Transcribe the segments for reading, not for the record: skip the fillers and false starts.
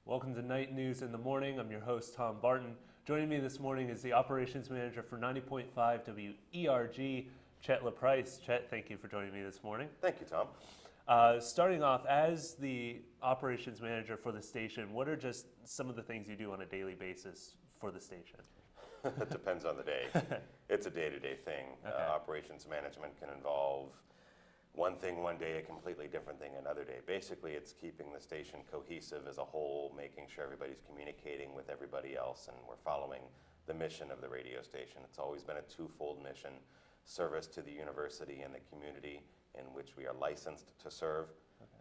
Welcome to Night News in the Morning. I'm your host, Tom Barton. Joining me this morning is the Operations Manager for 90.5 WERG, Chet LaPrice. Chet, thank you for joining me this morning. Thank you, Tom. Starting off, as the Operations Manager for the station, what are just some of the things you do on a daily basis for the station? It depends on the day. It's a day-to-day thing. Okay. Operations management can involve one thing one day, a completely different thing another day. Basically, it's keeping the station cohesive as a whole, making sure everybody's communicating with everybody else, and we're following the mission of the radio station. It's always been a twofold mission: service to the university and the community in which we are licensed to serve,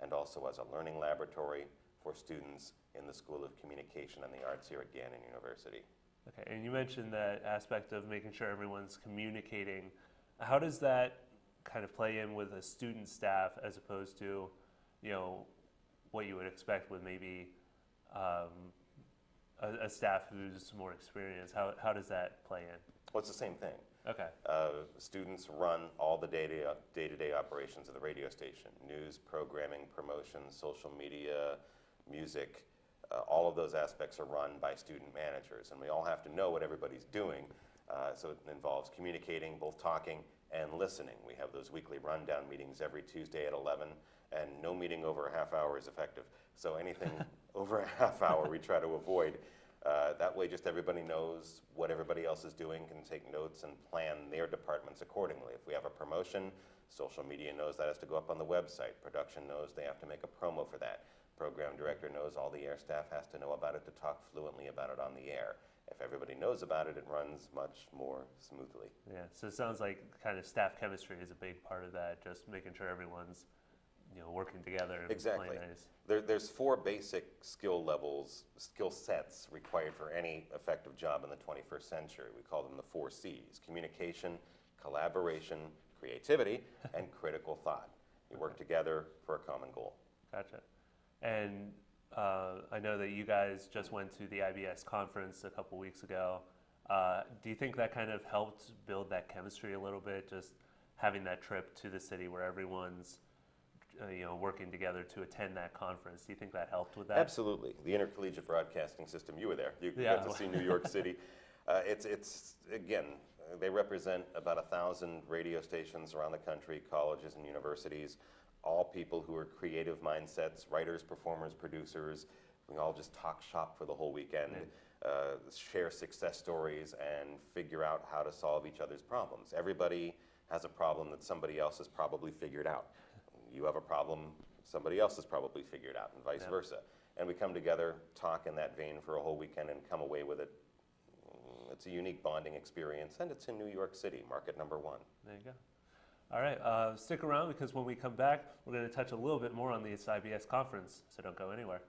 and also as a learning laboratory for students in the School of Communication and the Arts here at Gannon University. Okay, and you mentioned that aspect of making sure everyone's communicating. How does that kind of play in with a student staff as opposed to, what you would expect with maybe a staff who's more experienced? How does that play in? Well, it's the same thing. Okay. Students run all the day-to-day operations of the radio station: news, programming, promotion, social media, music. All of those aspects are run by student managers, and we all have to know what everybody's doing. So it involves communicating, both talking and listening. We have those weekly rundown meetings every Tuesday at 11, and no meeting over a half hour is effective. So anything over a half hour we try to avoid. That way just everybody knows what everybody else is doing, can take notes and plan their departments accordingly. If we have a promotion, social media knows that has to go up on the website. Production knows they have to make a promo for that. Program director knows all the air staff has to know about it to talk fluently about it on the air. If everybody knows about it, it runs much more smoothly. Yeah, so it sounds like kind of staff chemistry is a big part of that, just making sure everyone's working together and Exactly. playing nice. There's four basic skill sets required for any effective job in the 21st century. We call them the 4 C's: communication, collaboration, creativity, and critical thought. You work together for a common goal. Gotcha. And I know that you guys just went to the IBS conference a couple weeks ago. Do you think that kind of helped build that chemistry a little bit, just having that trip to the city where everyone's working together to attend that conference? Do you think that helped with that? Absolutely. The Intercollegiate Broadcasting System, you were there. You got to see New York City. It's again, they represent about 1,000 radio stations around the country, colleges and universities, all people who are creative mindsets, writers, performers, producers. We all just talk shop for the whole weekend, share success stories, and figure out how to solve each other's problems. Everybody has a problem that somebody else has probably figured out. You have a problem somebody else has probably figured out, and vice versa. And we come together, talk in that vein for a whole weekend, and come away with it. It's a unique bonding experience, and it's in New York City, market number 1. There you go. All right, stick around, because when we come back, we're going to touch a little bit more on this IBS conference, so don't go anywhere.